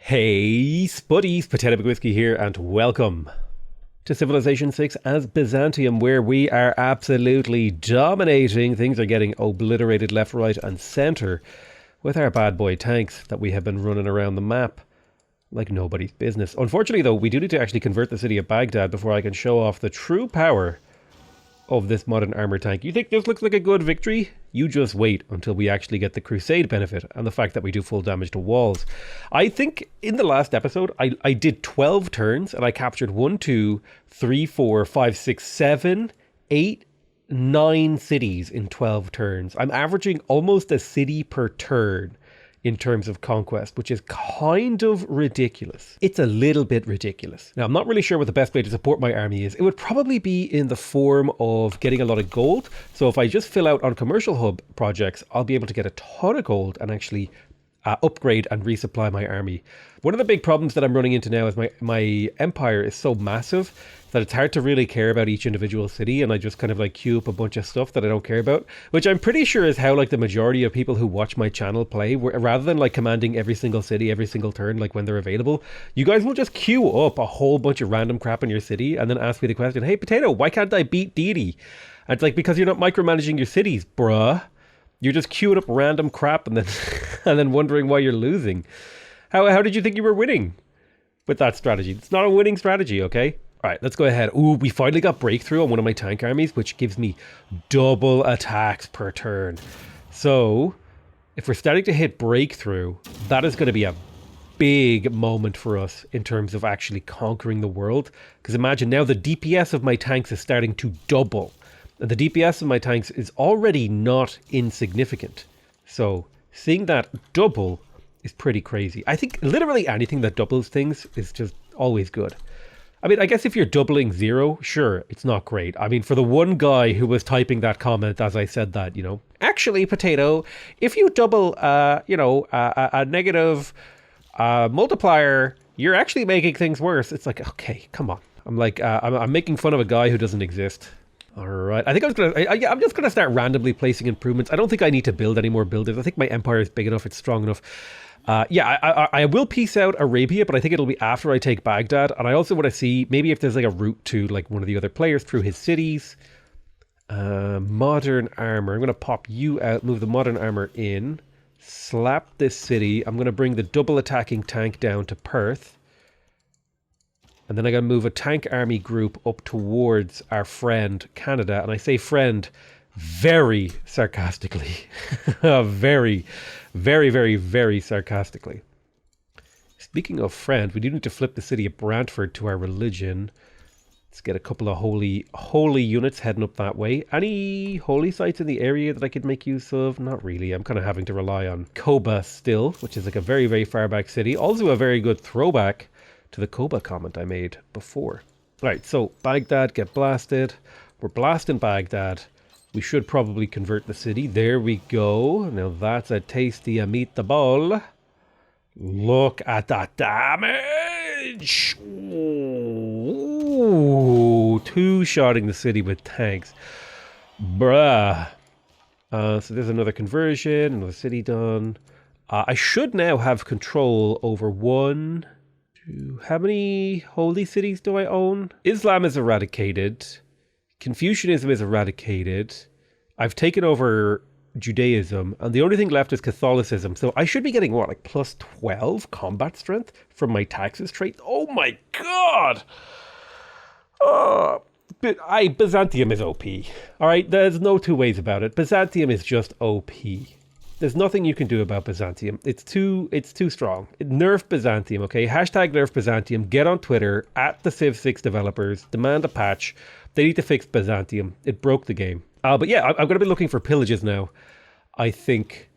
Hey Spuddies, PotatoMcWhiskey here and welcome to Civilization 6 as Byzantium, where we are absolutely dominating. Things are getting obliterated left, right and centre with our bad boy tanks that we have been running around the map like nobody's business. Unfortunately though, we do need to actually convert the city of Baghdad before I can show off the true power of this modern armor tank. You think this looks like a good victory? You just wait until we actually get the crusade benefit and the fact that we do full damage to walls. I think in the last episode I did 12 turns and I captured 1, 2, 3, 4, 5, 6, 7, 8, 9 cities in 12 turns. I'm averaging almost a city per turn in terms of conquest, which is kind of ridiculous. It's a little bit ridiculous. Now, I'm not really sure what the best way to support my army is. It would probably be in the form of getting a lot of gold. So if I just fill out on commercial hub projects, I'll be able to get a ton of gold and actually upgrade and resupply my army. One of the big problems that I'm running into now is my empire is so massive that it's hard to really care about each individual city, and I just kind of like queue up a bunch of stuff that I don't care about, which I'm pretty sure is how like the majority of people who watch my channel play, rather than like commanding every single city every single turn like when they're available. You guys will just queue up a whole bunch of random crap in your city and then ask me the question, hey Potato, why can't I beat deity? And it's like, because you're not micromanaging your cities, bruh. You're just queuing up random crap and then and then wondering why you're losing. How did you think you were winning with that strategy? It's not a winning strategy, okay? All right, let's go ahead. Ooh, we finally got breakthrough on one of my tank armies, which gives me double attacks per turn. So if we're starting to hit breakthrough, that is going to be a big moment for us in terms of actually conquering the world. Because imagine now the DPS of my tanks is starting to double. And the DPS of my tanks is already not insignificant. So seeing that double is pretty crazy. I think literally anything that doubles things is just always good. I mean, I guess if you're doubling 0, sure, it's not great. I mean, for the one guy who was typing that comment as I said that, you know, actually, Potato, if you double, a negative multiplier, you're actually making things worse. It's like, okay, come on. I'm like, I'm making fun of a guy who doesn't exist. All right, I think I'm just gonna start randomly placing improvements. I don't think I need to build any more builders. I think my empire is big enough, it's strong enough. I will piece out Arabia, but I think it'll be after I take Baghdad. And I also want to see maybe if there's like a route to like one of the other players through his cities. Modern armor. I'm going to pop you out, move the modern armor in, slap this city. I'm going to bring the double attacking tank down to Perth. And then I'm going to move a tank army group up towards our friend Canada. And I say friend very sarcastically. Very, very, very sarcastically. Speaking of friend, we do need to flip the city of Brantford to our religion. Let's get a couple of holy units heading up that way. Any holy sites in the area that I could make use of? Not really. I'm kind of having to rely on Koba still, which is like a very, very far back city. Also a very good throwback to the Koba comment I made before. All right, so Baghdad, get blasted. We're blasting Baghdad. We should probably convert the city. There we go. Now that's a tasty meatball. Look at that damage. Ooh, two-shotting the city with tanks. Bruh. So there's another conversion, another city done. I should now have control over 1, 2... How many holy cities do I own? Islam is eradicated. Confucianism is eradicated. I've taken over Judaism, and the only thing left is Catholicism. So I should be getting, what, like plus 12 combat strength from my taxes trait? Oh my god! Byzantium is OP. Alright, there's no two ways about it. Byzantium is just OP. There's nothing you can do about Byzantium. It's too strong. Nerf Byzantium, okay? Hashtag nerf Byzantium. Get on Twitter, at the Civ 6 developers. Demand a patch. They need to fix Byzantium. It broke the game. But yeah, I'm going to be looking for pillages now, I think,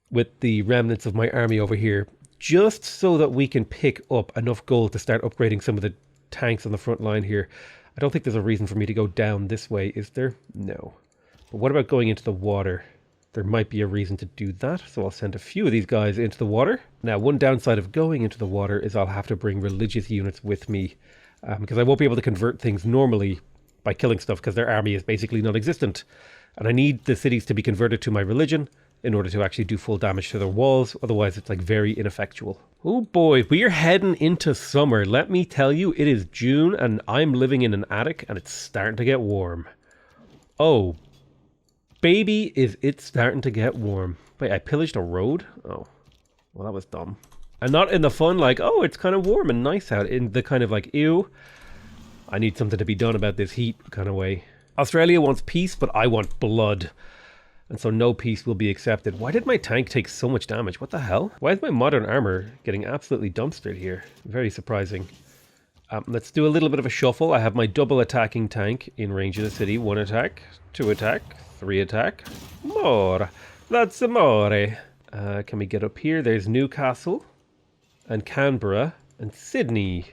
with the remnants of my army over here, just so that we can pick up enough gold to start upgrading some of the tanks on the front line here. I don't think there's a reason for me to go down this way, is there? No. But what about going into the water? There might be a reason to do that, so I'll send a few of these guys into the water. Now, one downside of going into the water is I'll have to bring religious units with me, because I won't be able to convert things normally by killing stuff, because their army is basically non-existent. And I need the cities to be converted to my religion in order to actually do full damage to their walls. Otherwise, it's like very ineffectual. Oh boy, we are heading into summer. Let me tell you, it is June and I'm living in an attic and it's starting to get warm. Oh, baby, is it starting to get warm. Wait, I pillaged a road? Oh, well, that was dumb. And not in the fun like, oh, it's kind of warm and nice out. In the kind of like, ew, I need something to be done about this heat kind of way. Australia wants peace, but I want blood. And so no peace will be accepted. Why did my tank take so much damage? What the hell? Why is my modern armor getting absolutely dumpstered here? Very surprising. Let's do a little bit of a shuffle. I have my double attacking tank in range of the city. 1 attack, 2 attack, 3 attack. More. That's amore. Can we get up here? There's Newcastle and Canberra and Sydney.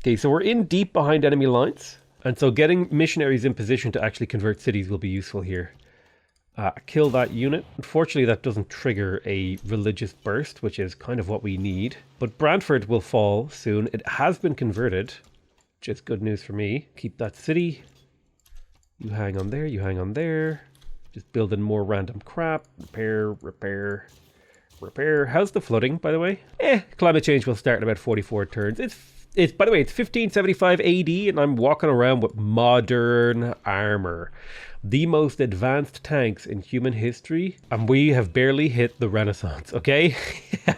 Okay, so we're in deep behind enemy lines. And so getting missionaries in position to actually convert cities will be useful here. Kill that unit. Unfortunately, that doesn't trigger a religious burst, which is kind of what we need. But Brantford will fall soon. It has been converted, which is good news for me. Keep that city. You hang on there, you hang on there. Just building more random crap. Repair, repair, repair. How's the flooding, by the way? Climate change will start in about 44 turns. It's by the way, it's 1575 AD, and I'm walking around with modern armor. The most advanced tanks in human history, and we have barely hit the Renaissance, okay?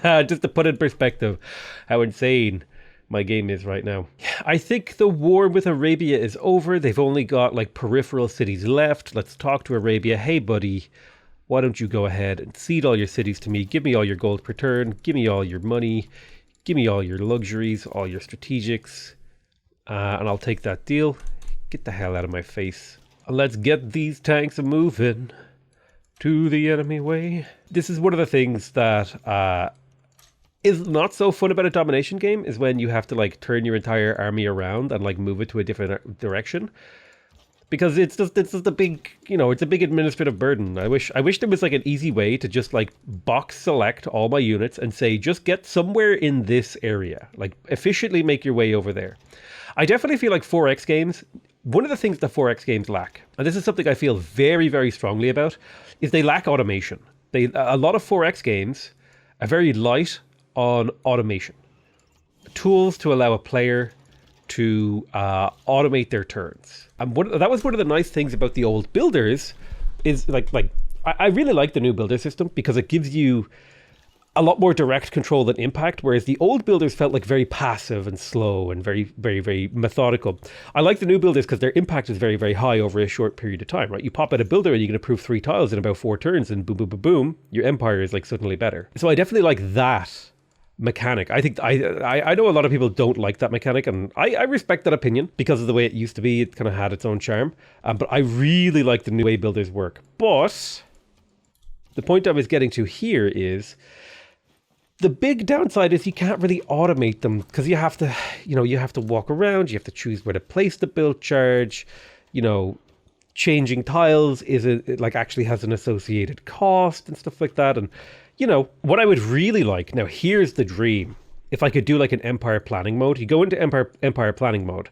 Just to put in perspective how insane my game is right now. I think the war with Arabia is over. They've only got like peripheral cities left. Let's talk to Arabia. Hey, buddy, why don't you go ahead and cede all your cities to me? Give me all your gold per turn. Give me all your money. Give me all your luxuries, all your strategics, and I'll take that deal. Get the hell out of my face. Let's get these tanks moving to the enemy way. This is one of the things that is not so fun about a domination game, is when you have to like turn your entire army around and like move it to a different direction. Because it's just a big, you know, it's a big administrative burden. I wish there was like an easy way to just like box select all my units and say, just get somewhere in this area. Like efficiently make your way over there. I definitely feel like 4X games, one of the things that 4X games lack, and this is something I feel very, very strongly about, is they lack automation. A lot of 4X games are very light on automation. Tools to allow a player to automate their turns. And that was one of the nice things about the old builders, is I really like the new builder system because it gives you a lot more direct control than impact, whereas the old builders felt like very passive and slow and very, very, very methodical. I like the new builders because their impact is very, very high over a short period of time, right? You pop out a builder and you can improve 3 tiles in about 4 turns and boom, boom, boom, boom, your empire is like suddenly better. So I definitely like that mechanic. I think I know a lot of people don't like that mechanic, and I respect that opinion because of the way it used to be. It kind of had its own charm, but I really like the new way builders work. But the point I was getting to here is the big downside is you can't really automate them because you have to, you have to walk around, you have to choose where to place the build charge, changing tiles actually has an associated cost and stuff like that. And what I would really like, now here's the dream. If I could do like an empire planning mode, you go into empire planning mode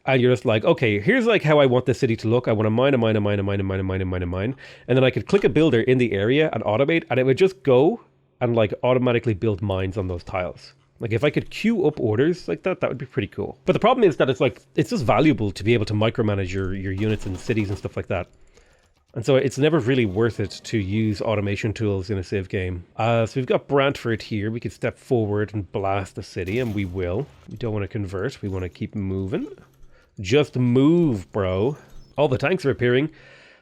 and you're just like, okay, here's like how I want the city to look. I want to mine. And then I could click a builder in the area and automate, and it would just go and like automatically build mines on those tiles. Like if I could queue up orders like that, that would be pretty cool. But the problem is that it's just valuable to be able to micromanage your units and cities and stuff like that. And so it's never really worth it to use automation tools in a Civ game. So we've got Brantford here. We could step forward and blast the city, and we will. We don't want to convert. We want to keep moving. Just move, bro. All the tanks are appearing,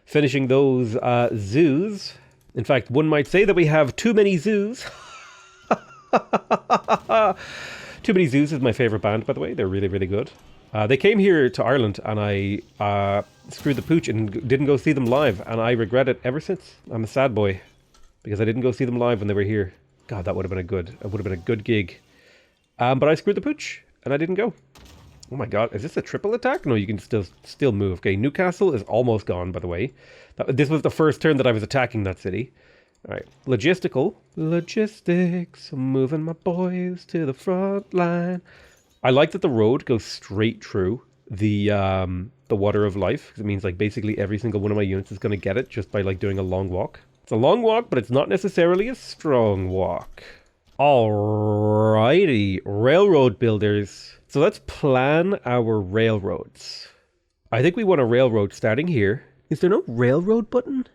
finishing those zoos. In fact, one might say that we have too many zoos. Too Many Zoos is my favorite band, by the way. They're really, really good. They came here to Ireland and I screwed the pooch and didn't go see them live, and I regret it ever since. I'm a sad boy because I didn't go see them live when they were here. God, that would have been a good gig. But I screwed the pooch and I didn't go. Oh my god, is this a triple attack? No, you can still move. Okay, Newcastle is almost gone, by the way. This was the first turn that I was attacking that city. All right, logistics, moving my boys to the front line. I like that the road goes straight through the water of life, because it means like basically every single one of my units is going to get it just by like doing a long walk. It's a long walk, but it's not necessarily a strong walk. Alrighty, railroad builders. So let's plan our railroads. I think we want a railroad starting here. Is there no railroad button?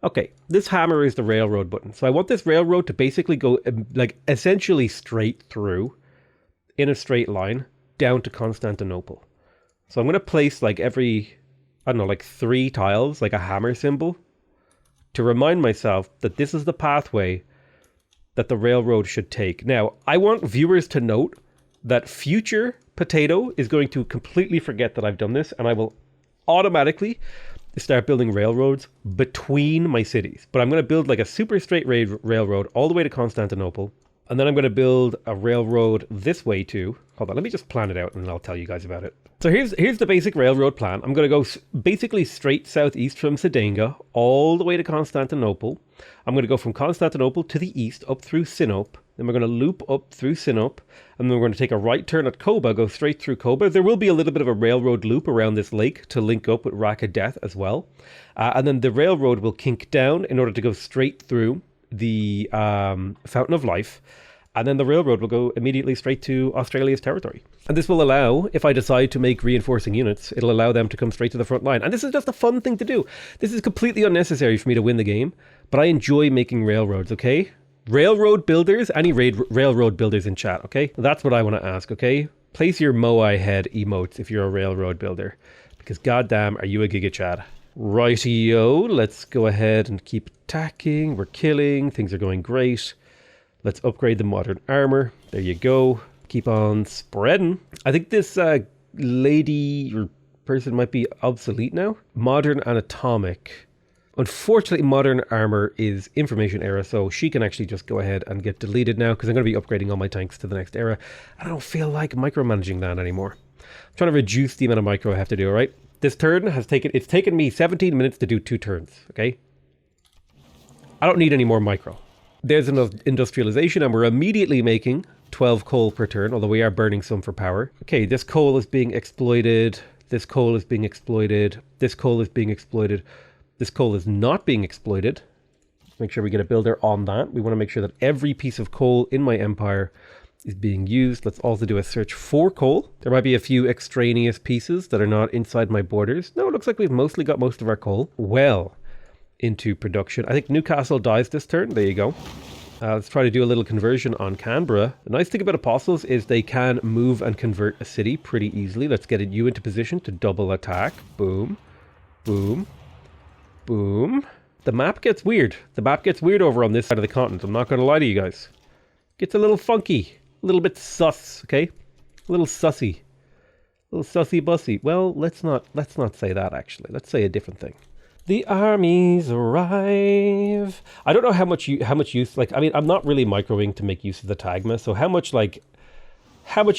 Okay, this hammer is the railroad button. So I want this railroad to basically go like essentially straight through in a straight line down to Constantinople. So I'm going to place like every, I don't know, like 3 tiles, like a hammer symbol, to remind myself that this is the pathway that the railroad should take. Now, I want viewers to note that future Potato is going to completely forget that I've done this, and I will automatically start building railroads between my cities. But I'm going to build like a super straight railroad all the way to Constantinople. And then I'm going to build a railroad this way too. Hold on, let me just plan it out and I'll tell you guys about it. So here's the basic railroad plan. I'm going to go basically straight southeast from Sedenga all the way to Constantinople. I'm going to go from Constantinople to the east up through Sinope. Then we're going to loop up through Sinope. And then we're going to take a right turn at Koba, go straight through Koba. There will be a little bit of a railroad loop around this lake to link up with Rack of Death as well. And then the railroad will kink down in order to go straight through the Fountain of Life. And then the railroad will go immediately straight to Australia's territory. And this will allow, if I decide to make reinforcing units, it'll allow them to come straight to the front line. And this is just a fun thing to do. This is completely unnecessary for me to win the game, but I enjoy making railroads, okay? Railroad builders, any railroad builders in chat, okay? That's what I want to ask, okay? Place your Moai head emotes if you're a railroad builder, because goddamn, are you a Giga Chad? Righty-o, let's go ahead and keep attacking. We're killing, things are going great. Let's upgrade the modern armor. There you go. Keep on spreading. I think this lady or person might be obsolete now. Modern and atomic. Unfortunately, modern armor is information era, so she can actually just go ahead and get deleted now because I'm going to be upgrading all my tanks to the next era. I don't feel like micromanaging that anymore. I'm trying to reduce the amount of micro I have to do, all right? This turn has taken me 17 minutes to do 2 turns, okay? I don't need any more micro. There's enough industrialization and we're immediately making 12 coal per turn, although we are burning some for power. Okay, this coal is being exploited. This coal is being exploited. This coal is being exploited. This coal is not being exploited. Let's make sure we get a builder on that. We want to make sure that every piece of coal in my empire is being used. Let's also do a search for coal. There might be a few extraneous pieces that are not inside my borders. No, it looks like we've mostly got most of our coal well into production. I think Newcastle dies this turn. There you go. Let's try to do a little conversion on Canberra. The nice thing about apostles is they can move and convert a city pretty easily. Let's get you into position to double attack. Boom, boom, boom. The map gets weird. The map gets weird over on this side of the continent. I'm not going to lie to you guys. Gets a little funky, a little bit sus, okay? A little sussy, a little sussy bussy. Well, let's not say that actually. Let's say a different thing. The armies arrive. I don't know how much use, like, I mean, I'm not really microing to make use of the tagma, so how much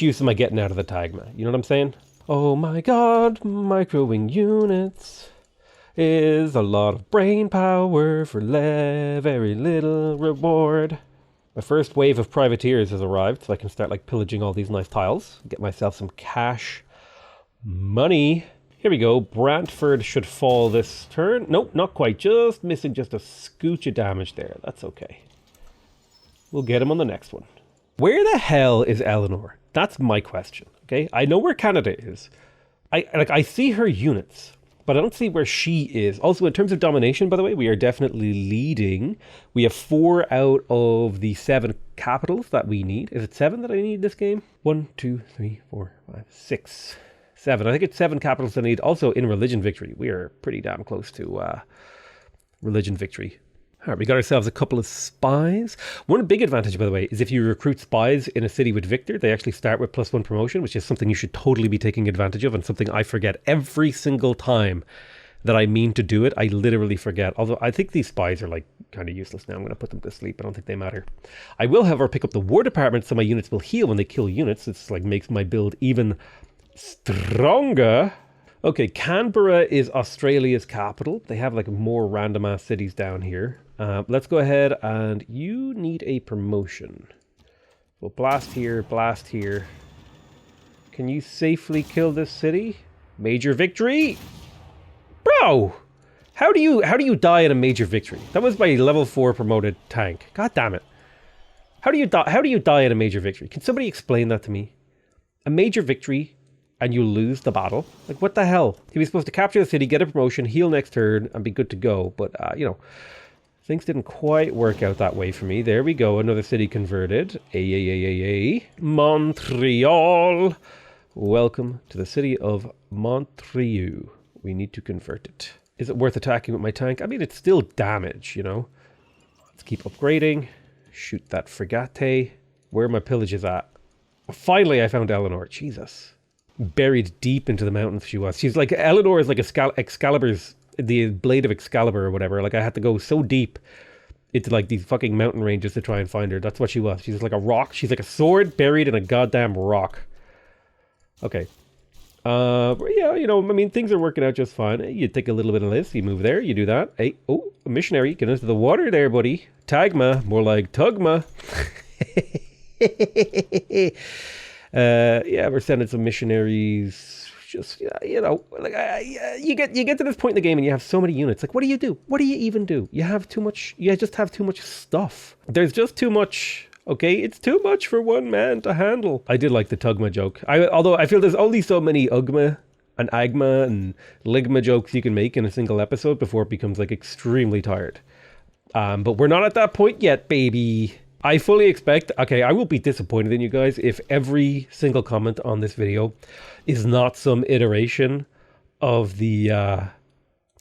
use am I getting out of the tagma? You know what I'm saying? Oh my god, microing units is a lot of brain power for very little reward. My first wave of privateers has arrived, so I can start like pillaging all these nice tiles, get myself some cash money. Here we go. Brantford should fall this turn. Nope, not quite. Just missing just a scooch of damage there. That's okay. We'll get him on the next one. Where the hell is Eleanor? That's my question, okay? I know where Canada is. I see her units, but I don't see where she is. Also, in terms of domination, by the way, we are definitely leading. We have 4 out of the 7 capitals that we need. Is it 7 that I need this game? 1, 2, 3, 4, 5, 6... 7. I think it's 7 capitals I need. Also in religion victory. We are pretty damn close to religion victory. All right, we got ourselves a couple of spies. One big advantage, by the way, is if you recruit spies in a city with Victor, they actually start with +1 promotion, which is something you should totally be taking advantage of and something I forget every single time that I mean to do it. I literally forget. Although I think these spies are like kind of useless now. I'm going to put them to sleep. I don't think they matter. I will, however, pick up the war department so my units will heal when they kill units. It's like makes my build even stronger. Okay, Canberra is Australia's capital. They have like more random ass cities down here. Let's go ahead and you need a promotion. We'll blast here, blast here. Can you safely kill this city? Major victory? Bro! How do you die in a major victory? That was my level 4 promoted tank. God damn it. How do you die in a major victory? Can somebody explain that to me? A major victory and you lose the battle? Like, what the hell? He was supposed to capture the city, get a promotion, heal next turn, and be good to go. But, you know, things didn't quite work out that way for me. There we go. Another city converted. Montreal. Welcome to the city of Montreal. We need to convert it. Is it worth attacking with my tank? I mean, it's still damage, you know. Let's keep upgrading. Shoot that frigate. Where are my pillages at? Finally, I found Eleanor. Jesus. Buried deep into the mountains she was. She's like, Eleanor is like Excalibur's, the blade of Excalibur or whatever. Like, I had to go so deep into like these fucking mountain ranges to try and find her. That's what she was. She's like a rock. She's like a sword buried in a goddamn rock. Okay. Yeah, you know, I mean, things are working out just fine. You take a little bit of this, you move there, you do that. Hey, oh, a missionary, get into the water there, buddy. Tagma, more like Tugma. Yeah, we're sending some missionaries. Just, you know, like you get to this point in the game and you have so many units. Like, what do you do? What do you even do? You have too much. You just have too much stuff. There's just too much. Okay, it's too much for one man to handle. I did like the Tugma joke. Although I feel there's only so many Ugma and Agma and Ligma jokes you can make in a single episode before it becomes like extremely tired. But we're not at that point yet, baby. I fully expect, okay, I will be disappointed in you guys if every single comment on this video is not some iteration of the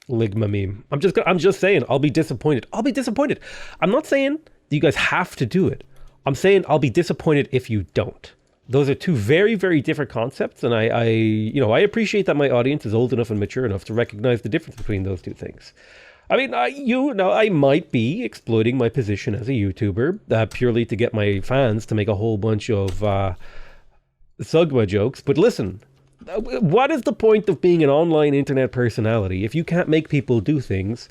Ligma meme. I'm just saying, I'll be disappointed. I'll be disappointed. I'm not saying that you guys have to do it. I'm saying I'll be disappointed if you don't. Those are two very, very different concepts, and I appreciate that my audience is old enough and mature enough to recognize the difference between those two things. I mean, I might be exploiting my position as a YouTuber purely to get my fans to make a whole bunch of Sugma jokes, but listen, what is the point of being an online internet personality if you can't make people do things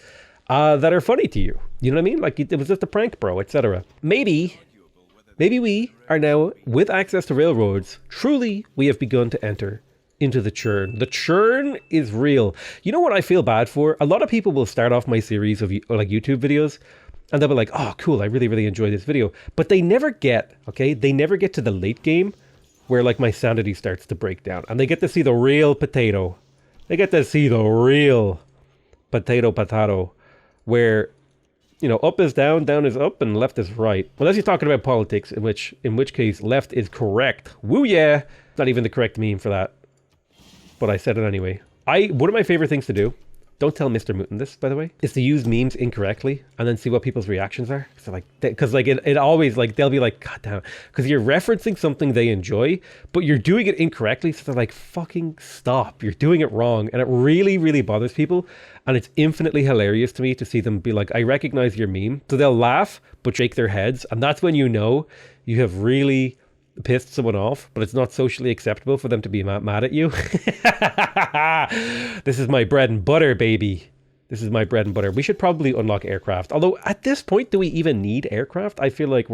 that are funny to you? You know what I mean? Like, it was just a prank, bro, etc. Maybe we are now, with access to railroads, truly we have begun to enter into the churn. The churn is real. You know what I feel bad for? A lot of people will start off my series of like YouTube videos and they'll be like, oh, cool, I really, really enjoy this video. But they never get to the late game where like my sanity starts to break down and they get to see the real potato. They get to see the real potato where, you know, up is down, down is up, and left is right. Unless you're talking about politics, in which case left is correct. Woo yeah! Not even the correct meme for that. But I said it anyway. One of my favorite things to do, don't tell Mr. Mutin this, by the way, is to use memes incorrectly and then see what people's reactions are. So like, because like it always like, they'll be like, God damn, because you're referencing something they enjoy, but you're doing it incorrectly. So they're like, fucking stop, you're doing it wrong. And it really, really bothers people. And it's infinitely hilarious to me to see them be like, I recognize your meme. So they'll laugh, but shake their heads. And that's when you know you have really pissed someone off, but it's not socially acceptable for them to be mad at you. This is my bread and butter, baby. This is my bread and butter. We should probably unlock aircraft. Although at this point, do we even need aircraft? I feel like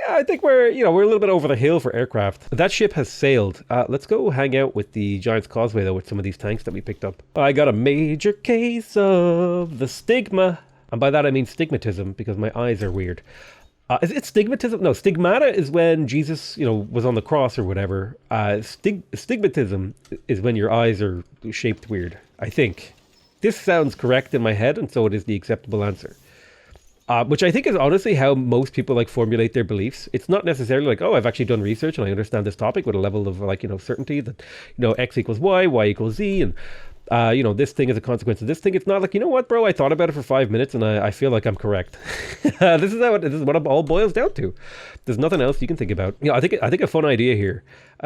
I think we're a little bit over the hill for aircraft. That ship has sailed. Let's go hang out with the Giant's Causeway though with some of these tanks that we picked up. I got a major case of the stigma. And by that I mean stigmatism because my eyes are weird. Is it stigmatism? No, stigmata is when Jesus, was on the cross or whatever. Stigmatism is when your eyes are shaped weird, I think. This sounds correct in my head, and so it is the acceptable answer. Which I think is honestly how most people formulate their beliefs. It's not necessarily like, oh, I've actually done research and I understand this topic with a level of certainty that, X equals Y, Y equals Z, and this thing is a consequence of this thing. It's not like, you know what, bro, I thought about it for 5 minutes and I feel like I'm correct. This is what it all boils down to. There's nothing else you can think about. I think a fun idea here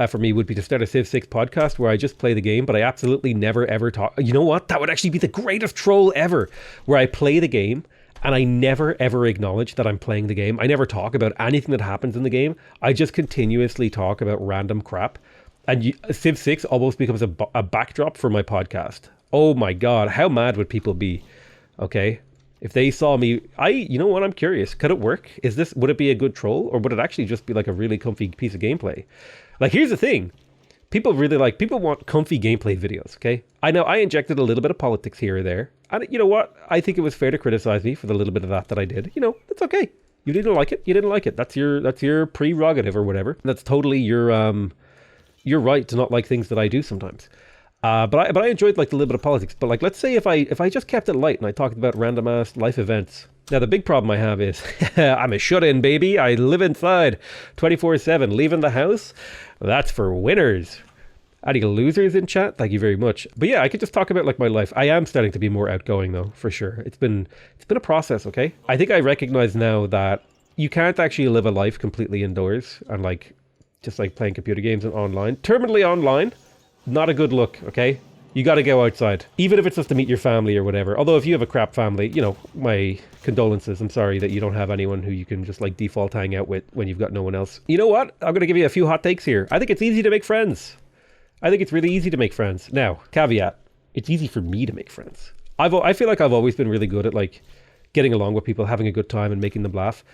for me would be to start a Civ 6 podcast where I just play the game, but I absolutely never ever talk. You know what? That would actually be the greatest troll ever, where I play the game and I never ever acknowledge that I'm playing the game. I never talk about anything that happens in the game. I just continuously talk about random crap. And Civ 6 almost becomes a backdrop for my podcast. Oh my God, how mad would people be? Okay, if they saw me, you know what, I'm curious. Could it work? Would it be a good troll? Or would it actually just be like a really comfy piece of gameplay? Like, here's the thing. People want comfy gameplay videos, okay? I know I injected a little bit of politics here or there. And you know what? I think it was fair to criticize me for the little bit of that I did. You know, it's okay. You didn't like it. You didn't like it. That's your prerogative or whatever. That's totally your right to not like things that I do sometimes. But I enjoyed like the little bit of politics. But like, let's say if I just kept it light and I talked about random ass life events. Now the big problem I have is I'm a shut-in, baby. I live inside 24/7. Leaving the house, that's for winners. Any losers in chat? Thank you very much. But yeah, I could just talk about like my life. I am starting to be more outgoing though, for sure. It's been a process, okay? I think I recognize now that you can't actually live a life completely indoors and like just like playing computer games and online. Terminally online, not a good look, okay? You got to go outside, even if it's just to meet your family or whatever. Although if you have a crap family, you know, my condolences. I'm sorry that you don't have anyone who you can just like default hang out with when you've got no one else. You know what? I'm going to give you a few hot takes here. I think it's easy to make friends. I think it's really easy to make friends. Now, caveat, it's easy for me to make friends. I feel like I've always been really good at like getting along with people, having a good time and making them laugh.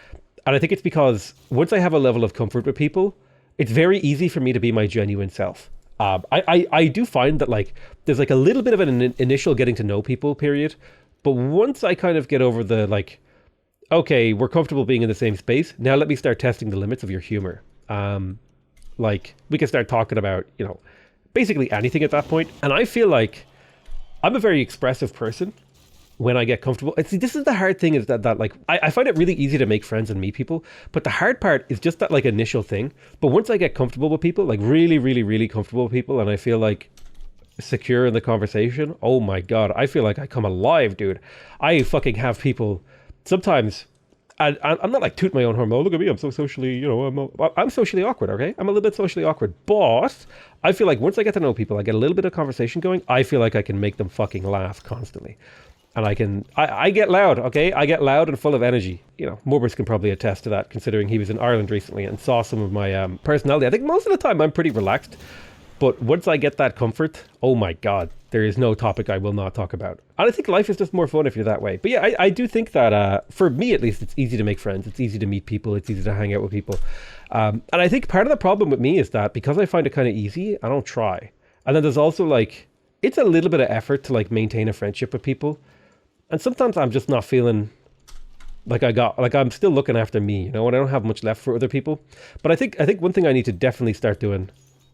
And I think it's because once I have a level of comfort with people, it's very easy for me to be my genuine self. I do find that like there's like a little bit of an initial getting to know people period. But once I kind of get over the like, okay, we're comfortable being in the same space. Now let me start testing the limits of your humor. Like we can start talking about, you know, basically anything at that point. And I feel like I'm a very expressive person when I get comfortable. And see, this is the hard thing is that like, I find it really easy to make friends and meet people, but the hard part is just that like initial thing. But once I get comfortable with people, like really, really, really comfortable with people, and I feel like secure in the conversation, oh my God, I feel like I come alive, dude. I fucking have people sometimes, and I'm not like toot my own horn. Oh, look at me, I'm so socially, you know, I'm socially awkward, okay? I'm a little bit socially awkward, but I feel like once I get to know people, I get a little bit of conversation going, I feel like I can make them fucking laugh constantly. And I get loud, okay? I get loud and full of energy. You know, Morbus can probably attest to that, considering he was in Ireland recently and saw some of my personality. I think most of the time I'm pretty relaxed. But once I get that comfort, oh my God, there is no topic I will not talk about. And I think life is just more fun if you're that way. But yeah, I do think that, for me at least, it's easy to make friends. It's easy to meet people. It's easy to hang out with people. And I think part of the problem with me is that because I find it kind of easy, I don't try. And then there's also like, it's a little bit of effort to like maintain a friendship with people. And sometimes I'm just not feeling like I'm still looking after me, you know, and I don't have much left for other people. But I think one thing I need to definitely start doing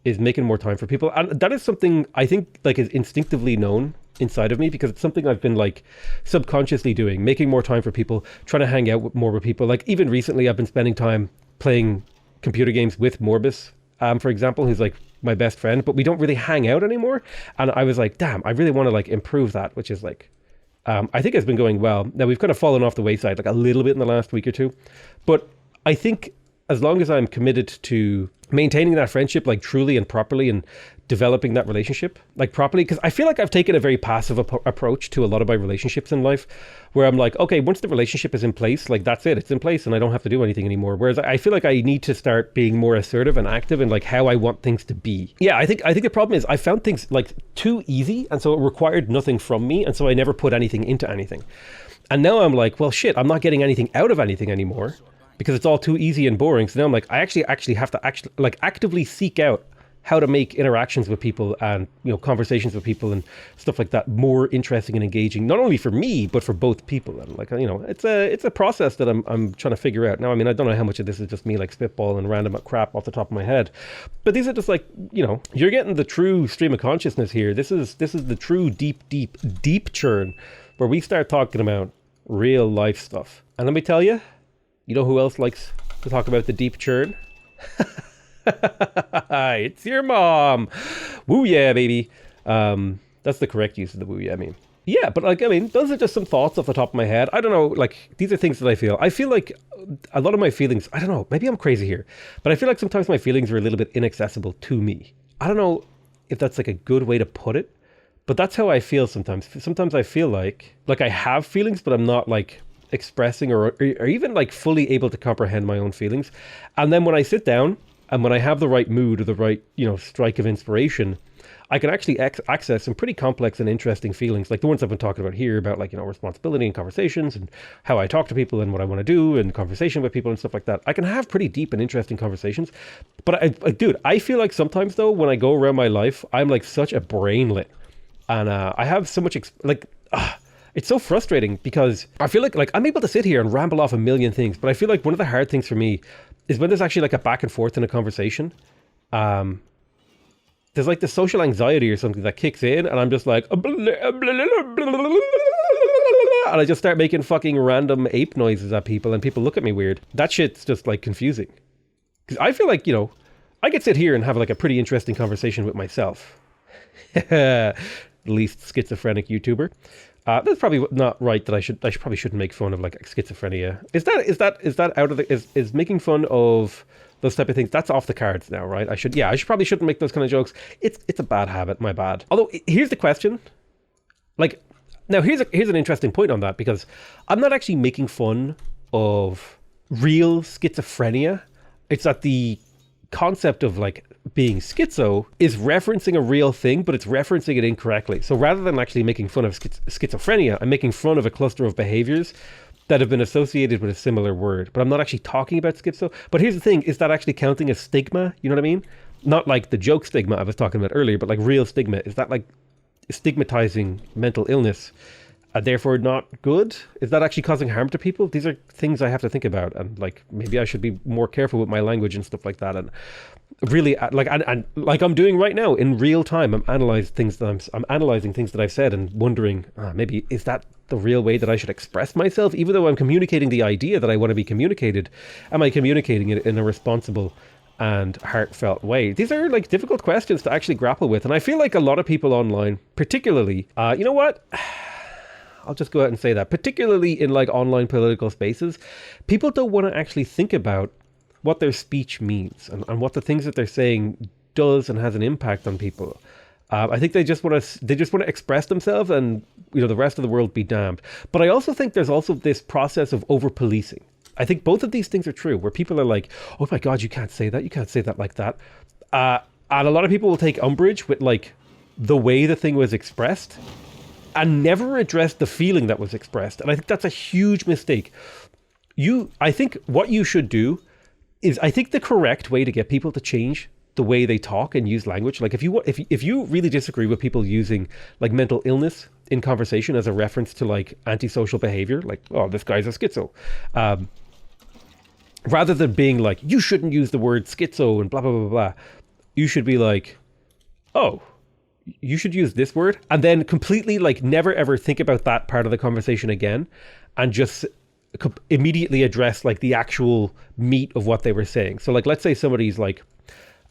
is making more time for people. And that is something I think like is instinctively known inside of me, because it's something I've been like subconsciously doing, making more time for people, trying to hang out more with people. Like even recently I've been spending time playing computer games with Morbus, for example, who's like my best friend, but we don't really hang out anymore. And I was like, damn, I really want to like improve that, which is like, I think it's been going well. Now we've kind of fallen off the wayside like a little bit in the last week or two, but I think as long as I'm committed to maintaining that friendship like truly and properly and developing that relationship like properly, because I feel like I've taken a very passive approach to a lot of my relationships in life, where I'm like, okay, once the relationship is in place, like that's it, it's in place and I don't have to do anything anymore. Whereas I feel like I need to start being more assertive and active in like how I want things to be. Yeah, I think the problem is I found things like too easy, and so it required nothing from me, and so I never put anything into anything. And now I'm like, well shit, I'm not getting anything out of anything anymore because it's all too easy and boring. So now I'm like, I actually have to actively seek out how to make interactions with people and, you know, conversations with people and stuff like that more interesting and engaging, not only for me, but for both people. And like, you know, it's a process that I'm trying to figure out. Now, I mean, I don't know how much of this is just me like spitball and random crap off the top of my head, but these are just like, you know, you're getting the true stream of consciousness here. This is the true deep churn where we start talking about real life stuff. And let me tell you, you know who else likes to talk about the deep churn? It's your mom. Woo yeah, baby. That's the correct use of the woo yeah meme. Yeah, but like, I mean, those are just some thoughts off the top of my head. I don't know, like, these are things that I feel. I feel like a lot of my feelings, I don't know, maybe I'm crazy here, but I feel like sometimes my feelings are a little bit inaccessible to me. I don't know if that's like a good way to put it, but that's how I feel sometimes. Sometimes I feel like I have feelings, but I'm not like expressing or even like fully able to comprehend my own feelings. And then when I sit down and when I have the right mood or the right, you know, strike of inspiration, I can actually access some pretty complex and interesting feelings, like the ones I've been talking about here, about like, responsibility and conversations and how I talk to people and what I want to do and conversation with people and stuff like that. I can have pretty deep and interesting conversations. But dude, I feel like sometimes though, when I go around my life, I'm like such a brainlet, and I have so much it's so frustrating because I feel like I'm able to sit here and ramble off a million things, but I feel like one of the hard things for me is when there's actually like a back and forth in a conversation. There's like the social anxiety or something that kicks in, and I'm just like, and I just start making fucking random ape noises at people, and people look at me weird. That shit's just like confusing. Because I feel like, I could sit here and have like a pretty interesting conversation with myself. Least schizophrenic YouTuber. That's probably not right. That I probably shouldn't make fun of like schizophrenia. Is that out of the is making fun of those type of things? That's off the cards now, right? I probably shouldn't make those kind of jokes. It's a bad habit. My bad. Although here's the question. Like, now here's an interesting point on that, because I'm not actually making fun of real schizophrenia. It's that the concept of like being schizo is referencing a real thing, but it's referencing it incorrectly. So rather than actually making fun of schizophrenia, I'm making fun of a cluster of behaviors that have been associated with a similar word, but I'm not actually talking about schizo. But here's the thing, is that actually counting as stigma? You know what I mean? Not like the joke stigma I was talking about earlier, but like real stigma. Is that like stigmatizing mental illness and therefore not good? Is that actually causing harm to people? These are things I have to think about, and like maybe I should be more careful with my language and stuff like that. And really, and like I'm doing right now in real time, I'm analyzing things that I've said and wondering, maybe is that the real way that I should express myself? Even though I'm communicating the idea that I want to be communicated, am I communicating it in a responsible and heartfelt way? These are like difficult questions to actually grapple with, and I feel like a lot of people online, particularly, you know what? I'll just go out and say that, particularly in like online political spaces, people don't want to actually think about what their speech means and what the things that they're saying does and has an impact on people. I think they just want to express themselves, and the rest of the world be damned. But I also think there's also this process of over policing. I think both of these things are true, where people are like, oh my God, you can't say that like that. And a lot of people will take umbrage with like the way the thing was expressed and never address the feeling that was expressed. And I think that's a huge mistake. I think what you should do is, I think the correct way to get people to change the way they talk and use language, like if you really disagree with people using like mental illness in conversation as a reference to like antisocial behavior, like, oh, this guy's a schizo, rather than being like, you shouldn't use the word schizo and blah, blah, blah, blah, you should be like, oh, you should use this word, and then completely like never ever think about that part of the conversation again, and just immediately address like the actual meat of what they were saying. So like, let's say somebody's like,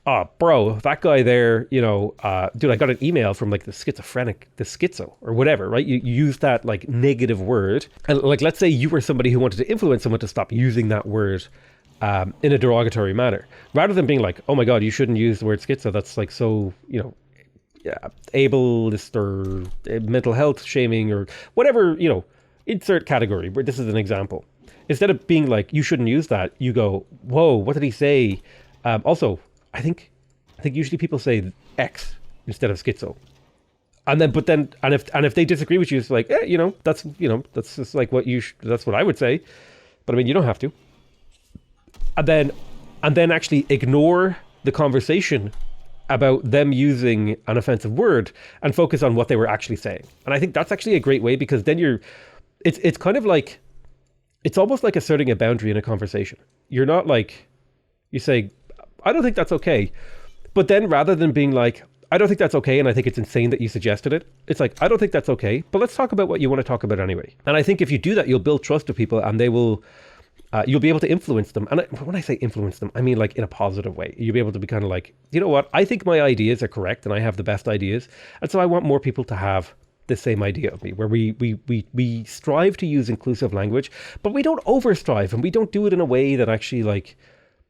oh, bro, that guy there, dude, I got an email from like the schizo or whatever, right? You use that like negative word. And like, let's say you were somebody who wanted to influence someone to stop using that word in a derogatory manner, rather than being like, oh my God, you shouldn't use the word schizo. That's like so, ableist or mental health shaming or whatever, insert category, where this is an example. Instead of being like, you shouldn't use that, you go, whoa, what did he say? Also, I think usually people say X instead of schizo. And if they disagree with you, it's like, that's just like that's what I would say. But I mean, you don't have to. And then actually ignore the conversation about them using an offensive word and focus on what they were actually saying. And I think that's actually a great way, because then it's kind of like, it's almost like asserting a boundary in a conversation. You're not like, you say, I don't think that's okay. But then rather than being like, I don't think that's okay, and I think it's insane that you suggested it, it's like, I don't think that's okay, but let's talk about what you want to talk about anyway. And I think if you do that, you'll build trust with people, and they will, you'll be able to influence them. And when I say influence them, I mean like in a positive way. You'll be able to be kind of like, you know what, I think my ideas are correct and I have the best ideas. And so I want more people to have the same idea of me, where we strive to use inclusive language, but we don't over strive, and we don't do it in a way that actually like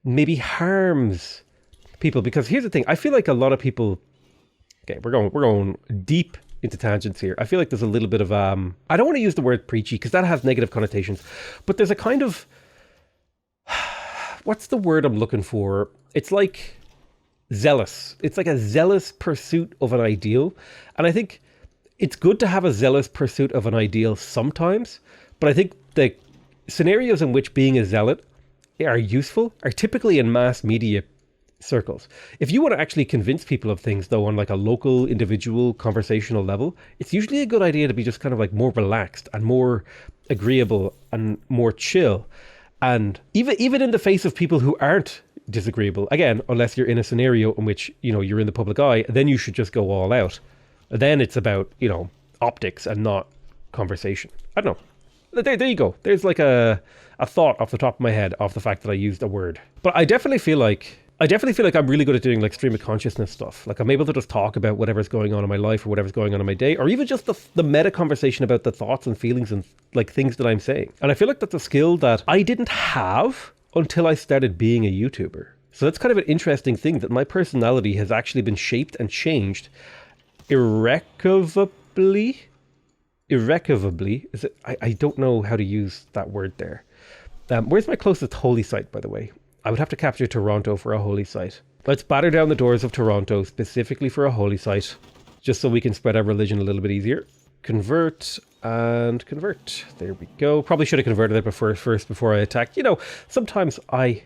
maybe harms people. Because here's the thing, I feel like a lot of people, okay, we're going deep into tangents here. I feel like there's a little bit of I don't want to use the word preachy, because that has negative connotations, but there's a kind of, what's the word I'm looking for? It's like zealous. It's like a zealous pursuit of an ideal. And I think it's good to have a zealous pursuit of an ideal sometimes, but I think the scenarios in which being a zealot are useful are typically in mass media circles. If you want to actually convince people of things, though, on like a local, individual, conversational level, it's usually a good idea to be just kind of like more relaxed and more agreeable and more chill. And even in the face of people who aren't disagreeable, again, unless you're in a scenario in which, you know, you're in the public eye, then you should just go all out. Then it's about, you know, optics and not conversation. I don't know. There you go. There's like a thought off the top of my head of the fact that I used a word. But I definitely feel like I'm really good at doing like stream of consciousness stuff. Like I'm able to just talk about whatever's going on in my life or whatever's going on in my day, or even just the meta conversation about the thoughts and feelings and like things that I'm saying. And I feel like that's a skill that I didn't have until I started being a YouTuber. So that's kind of an interesting thing, that my personality has actually been shaped and changed irrecoverably. Is it? I don't know how to use that word there. Where's my closest holy site, by the way? I would have to capture Toronto for a holy site. Let's batter down the doors of Toronto specifically for a holy site, just so we can spread our religion a little bit easier. Convert and convert. There we go. Probably should have converted it first before I attacked. You know, sometimes I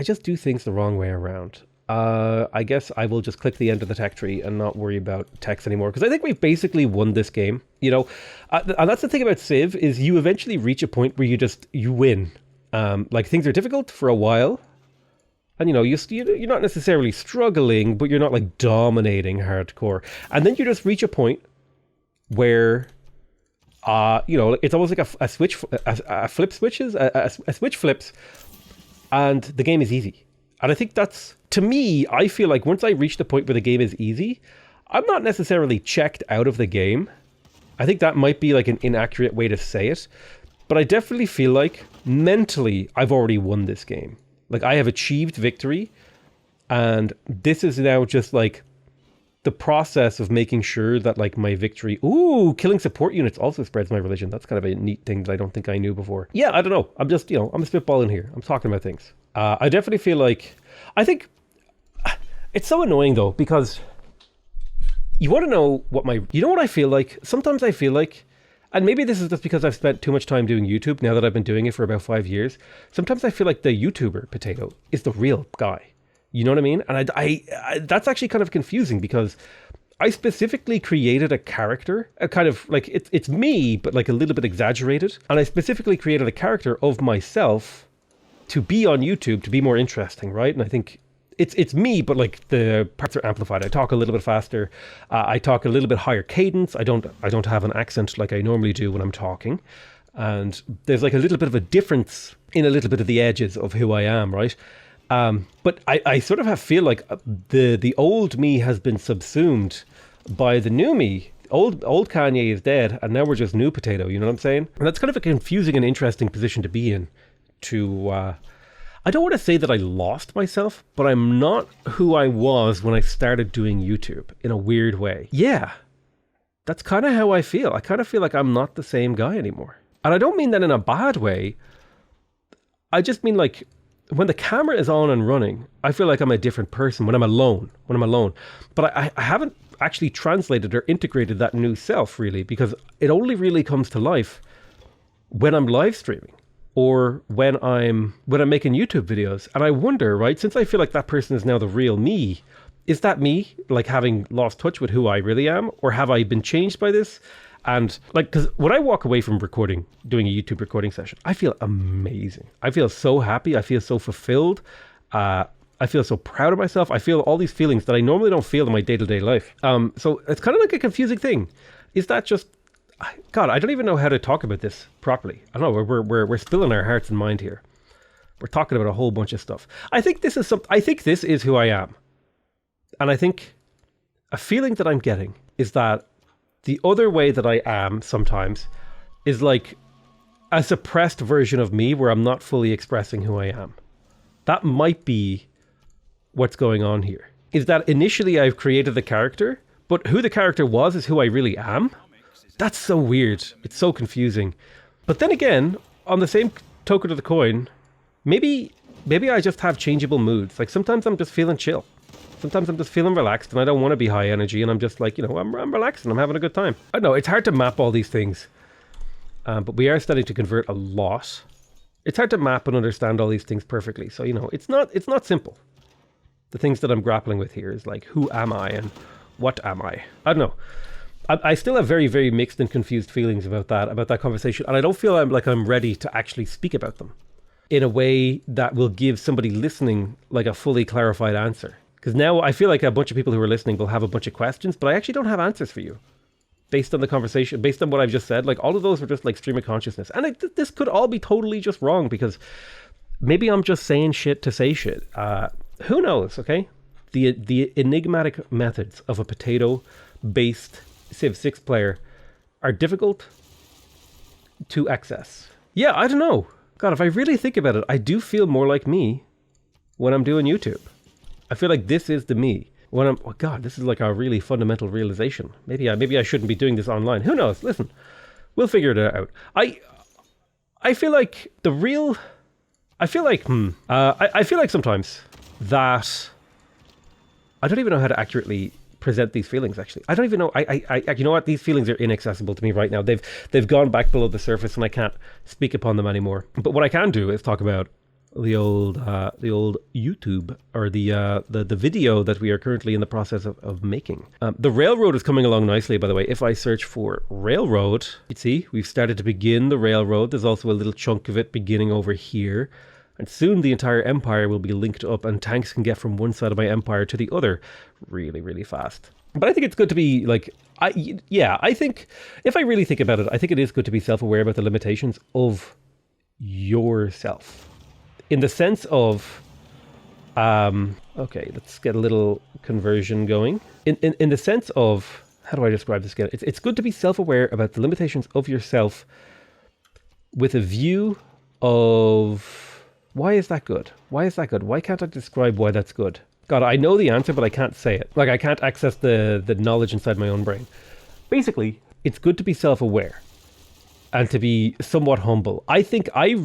just do things the wrong way around. I guess I will just click the end of the tech tree and not worry about text anymore, because I think we've basically won this game, you know. And that's the thing about Civ, is you eventually reach a point where you win. Like things are difficult for a while, and you know, you're not necessarily struggling, but you're not like dominating hardcore. And then you just reach a point where, you know, it's almost like a switch flips, and the game is easy. And I think that's, to me, I feel like once I reach the point where the game is easy, I'm not necessarily checked out of the game. I think that might be like an inaccurate way to say it, but I definitely feel like mentally I've already won this game. Like I have achieved victory, and this is now just like the process of making sure that like my victory. Ooh, killing support units also spreads my religion. That's kind of a neat thing that I don't think I knew before. Yeah, I don't know. I'm just, you know, I'm spitballing here. I'm talking about things. I definitely feel like, I think it's so annoying though, because you want to know what you know what I feel like? Sometimes I feel like, and maybe this is just because I've spent too much time doing YouTube now that I've been doing it for about 5 years. Sometimes I feel like the YouTuber Potato is the real guy. You know what I mean? And I that's actually kind of confusing, because I specifically created a character, a kind of like, it's me, but like a little bit exaggerated. And I specifically created a character of myself to be on YouTube, to be more interesting, right? And I think it's me, but like the parts are amplified. I talk a little bit faster. I talk a little bit higher cadence. I don't have an accent like I normally do when I'm talking. And there's like a little bit of a difference in a little bit of the edges of who I am, right? But I sort of feel like the old me has been subsumed by the new me. Old Kanye is dead, and now we're just new Potato, you know what I'm saying? And that's kind of a confusing and interesting position to be in. I don't want to say that I lost myself, but I'm not who I was when I started doing YouTube, in a weird way. Yeah, that's kind of how I feel. I kind of feel like I'm not the same guy anymore. And I don't mean that in a bad way. I just mean like, when the camera is on and running, I feel like I'm a different person when I'm alone. But I haven't actually translated or integrated that new self really, because it only really comes to life when I'm live streaming or when I'm making YouTube videos. And I wonder, right, since I feel like that person is now the real me, is that me like having lost touch with who I really am, or have I been changed by this? And like, because when I walk away from doing a YouTube recording session, I feel amazing. I feel so happy. I feel so fulfilled. I feel so proud of myself. I feel all these feelings that I normally don't feel in my day-to-day life. So it's kind of like a confusing thing. Is that just, God, I don't even know how to talk about this properly. I don't know. We're spilling our hearts and mind here. We're talking about a whole bunch of stuff. I think this is who I am. And I think a feeling that I'm getting is that the other way that I am sometimes is like a suppressed version of me where I'm not fully expressing who I am. That might be what's going on here. Is that initially I've created the character, but who the character was is who I really am? That's so weird. It's so confusing. But then again, on the same token of the coin, maybe I just have changeable moods. Like sometimes I'm just feeling chill. Sometimes I'm just feeling relaxed and I don't want to be high energy, and I'm just like, I'm relaxed and I'm having a good time. I know it's hard to map all these things, but we are starting to convert a lot. It's hard to map and understand all these things perfectly. So, it's not simple. The things that I'm grappling with here is like, who am I and what am I? I don't know. I still have very, very mixed and confused feelings about that conversation. And I don't feel I'm ready to actually speak about them in a way that will give somebody listening like a fully clarified answer. Because now I feel like a bunch of people who are listening will have a bunch of questions, but I actually don't have answers for you. Based on the conversation, based on what I've just said, like all of those were just like stream of consciousness. And this could all be totally just wrong because maybe I'm just saying shit to say shit. Who knows, okay? The enigmatic methods of a potato-based Civ 6 player are difficult to access. Yeah, I don't know. God, if I really think about it, I do feel more like me when I'm doing YouTube. I feel like this is the me. God, this is like a really fundamental realization. Maybe I shouldn't be doing this online. Who knows? Listen, we'll figure it out. I feel like I feel like sometimes that I don't even know how to accurately present these feelings. Actually, I don't even know. You know what? These feelings are inaccessible to me right now. They've gone back below the surface, and I can't speak upon them anymore. But what I can do is talk about the old YouTube, or the video that we are currently in the process of making. The railroad is coming along nicely, by the way. If I search for railroad, you see we've started to begin the railroad. There's also a little chunk of it beginning over here, and soon the entire empire will be linked up, and tanks can get from one side of my empire to the other really, really fast. But I think it's good to be like, I think if I really think about it, I think it is good to be self-aware about the limitations of yourself. In the sense of, okay, let's get a little conversion going. In the sense of, how do I describe this again? It's good to be self-aware about the limitations of yourself with a view of, why is that good? Why is that good? Why can't I describe why that's good? God, I know the answer, but I can't say it. Like, I can't access the knowledge inside my own brain. Basically, it's good to be self-aware and to be somewhat humble. I think I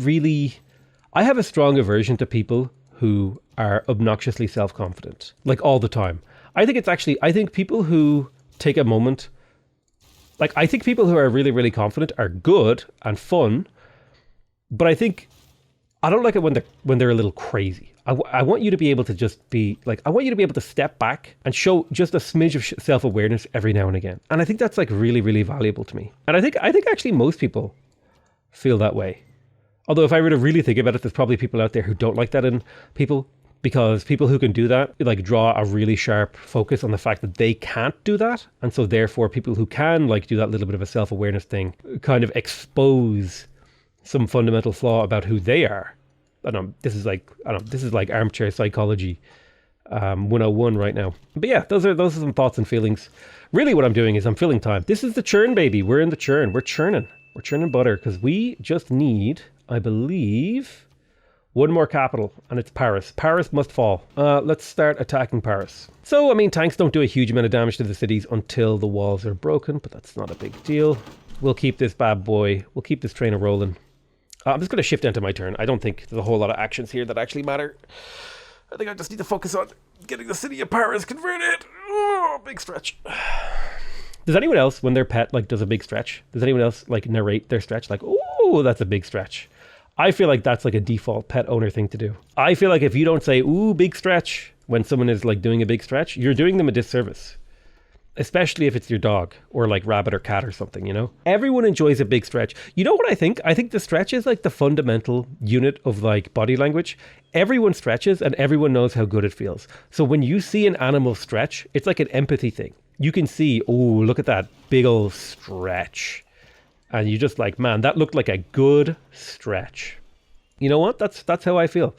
have a strong aversion to people who are obnoxiously self-confident, like all the time. I think people who take a moment, like I think people who are really, really confident are good and fun, but I don't like it when they're a little crazy. I want you to be able to just be like, I want you to be able to step back and show just a smidge of self-awareness every now and again. And I think that's like really, really valuable to me. And I think actually most people feel that way. Although if I were to really think about it, there's probably people out there who don't like that in people, because people who can do that like draw a really sharp focus on the fact that they can't do that. And so therefore people who can like do that little bit of a self-awareness thing kind of expose some fundamental flaw about who they are. This is like armchair psychology 101 right now. But yeah, those are some thoughts and feelings. Really what I'm doing is I'm filling time. This is the churn, baby. We're in the churn. We're churning butter because we just need, I believe, one more capital, and it's Paris. Paris must fall. Let's start attacking Paris. So, I mean, tanks don't do a huge amount of damage to the cities until the walls are broken, but that's not a big deal. We'll keep this bad boy, we'll keep this train rolling. I'm just going to shift into my turn. I don't think there's a whole lot of actions here that actually matter. I think I just need to focus on getting the city of Paris converted. Oh, big stretch. Does anyone else, when their pet like does a big stretch, does anyone else like narrate their stretch? Like, oh, that's a big stretch. I feel like that's like a default pet owner thing to do. I feel like if you don't say, ooh, big stretch, when someone is like doing a big stretch, you're doing them a disservice. Especially if it's your dog or like rabbit or cat or something, you know? Everyone enjoys a big stretch. You know what I think? I think the stretch is like the fundamental unit of like body language. Everyone stretches and everyone knows how good it feels. So when you see an animal stretch, it's like an empathy thing. You can see, oh, look at that big old stretch. And you just like, man, that looked like a good stretch. You know what? That's how I feel.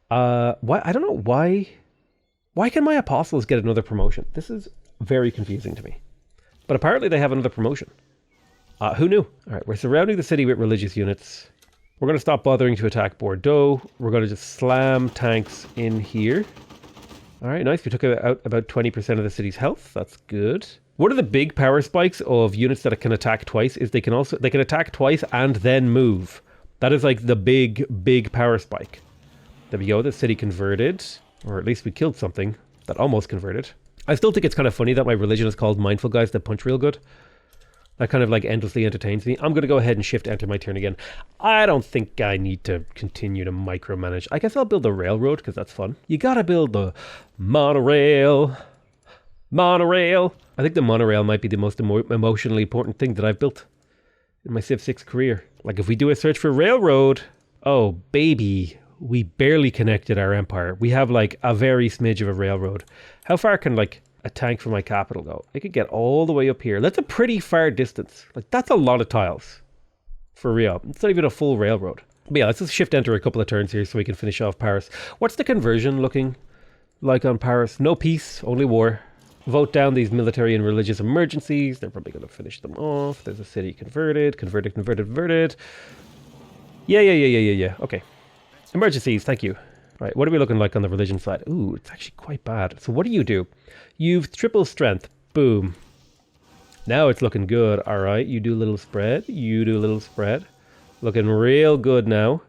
Why? I don't know why. Why can my apostles get another promotion? This is very confusing to me. But apparently they have another promotion. Who knew? All right, we're surrounding the city with religious units. We're going to stop bothering to attack Bordeaux. We're going to just slam tanks in here. All right, nice. We took out about 20% of the city's health. That's good. One of the big power spikes of units that can attack twice is they can attack twice and then move. That is like the big power spike. There we go. The city converted, or at least we killed something. That almost converted. I still think it's kind of funny that my religion is called Mindful Guys That Punch Real Good. That kind of like endlessly entertains me. I'm going to go ahead and shift enter my turn again. I don't think I need to continue to micromanage. I guess I'll build the railroad because that's fun. You got to build the monorail. Monorail. I think the monorail might be the most emotionally important thing that I've built in my Civ 6 career. Like if we do a search for railroad, oh baby, we barely connected our empire. We have like a very smidge of a railroad. How far can like a tank from my capital go? It could get all the way up here. That's a pretty far distance. Like that's a lot of tiles. For real. It's not even a full railroad. But yeah, let's just shift enter a couple of turns here so we can finish off Paris. What's the conversion looking like on Paris? No peace, only war. Vote down these military and religious emergencies. They're probably going to finish them off. There's a city converted. Yeah. Okay. Emergencies, thank you. Right, what are we looking like on the religion side? Ooh, it's actually quite bad. So what do? You've triple strength. Boom. Now it's looking good. All right, you do a little spread. You do a little spread. Looking real good now.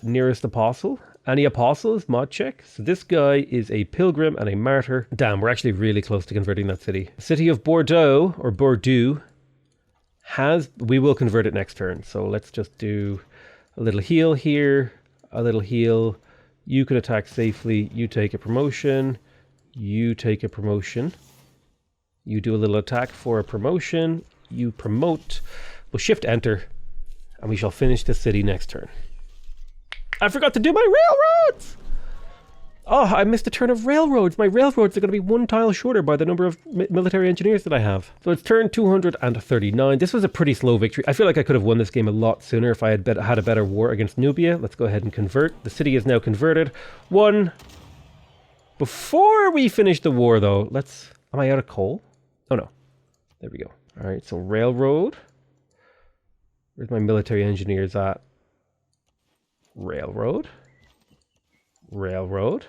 Nearest apostle. Any apostles? Mod check. So this guy is a pilgrim and a martyr. Damn, we're actually really close to converting that city. City of Bordeaux, or Bordeaux, we will convert it next turn. So let's just do a little heal here. A little heal. You can attack safely. You take a promotion. You take a promotion. You do a little attack for a promotion. You promote. We'll shift enter. And we shall finish the city next turn. I forgot to do my railroads! Oh, I missed a turn of railroads. My railroads are going to be one tile shorter by the number of military engineers that I have. So it's turn 239. This was a pretty slow victory. I feel like I could have won this game a lot sooner if I had had a better war against Nubia. Let's go ahead and convert. The city is now converted. Before we finish the war, though, am I out of coal? Oh, no. There we go. All right, so railroad. Where's my military engineers at? Railroad. Cross,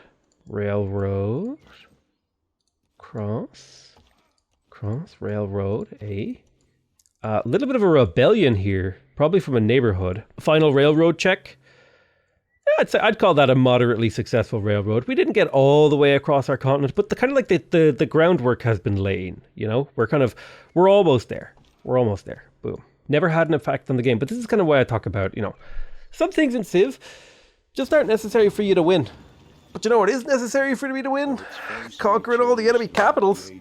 railroad, A little bit of a rebellion here, probably from a neighborhood. Final railroad check. Yeah, I'd call that a moderately successful railroad. We didn't get all the way across our continent, but the groundwork has been laying, you know? We're almost there. Boom. Never had an effect on the game, but this is kind of why I talk about, you know, some things in Civ just aren't necessary for you to win. But you know what is necessary for me to win? Conquering all the enemy capitals.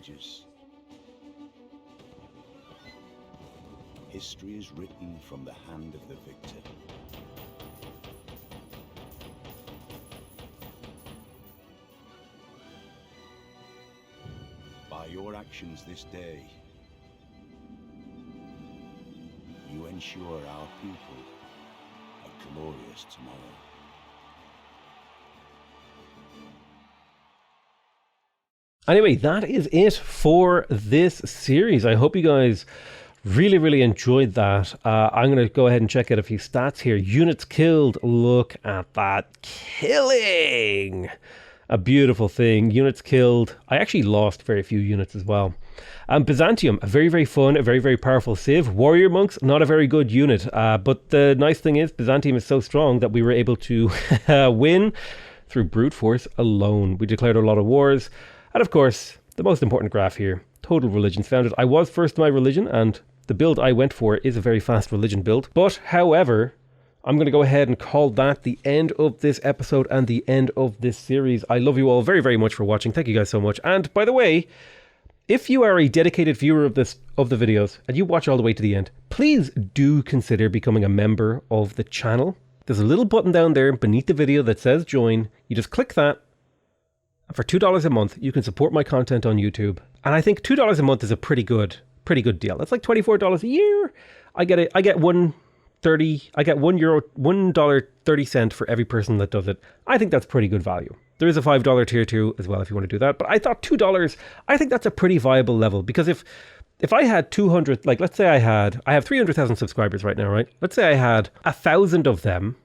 History is written from the hand of the victor. By your actions this day, you ensure our people a glorious tomorrow. Anyway, that is it for this series. I hope you guys really enjoyed that. I'm going to go ahead and check out a few stats here. Units killed. Look at that killing. A beautiful thing. Units killed. I actually lost very few units as well. Byzantium, a very fun, a very powerful civ. Warrior monks, not a very good unit. But the nice thing is Byzantium is so strong that we were able to win through brute force alone. We declared a lot of wars. And of course, the most important graph here, total religions founded. I was first in my religion, and the build I went for is a very fast religion build. But however, I'm going to go ahead and call that the end of this episode and the end of this series. I love you all very much for watching. Thank you guys so much. And by the way, if you are a dedicated viewer of the videos and you watch all the way to the end, please do consider becoming a member of the channel. There's a little button down there beneath the video that says join. You just click that. For $2 a month, you can support my content on YouTube. And I think $2 a month is a pretty good deal. That's like $24 a year. I get $1.30 for every person that does it. I think that's pretty good value. There is a $5 tier too as well if you want to do that. But I thought $2, I think that's a pretty viable level, because if I had 200, like let's say I have 300,000 subscribers right now, right? Let's say I had 1,000 of them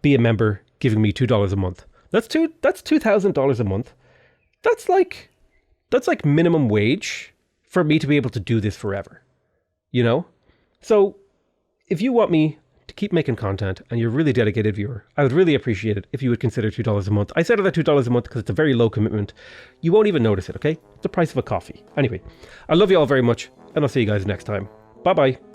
be a member giving me $2 a month. That's $2,000 a month. That's like minimum wage for me to be able to do this forever, you know? So if you want me to keep making content and you're a really dedicated viewer, I would really appreciate it if you would consider $2 a month. I set it at $2 a month because it's a very low commitment. You won't even notice it, okay? It's the price of a coffee. Anyway, I love you all very much, and I'll see you guys next time. Bye-bye.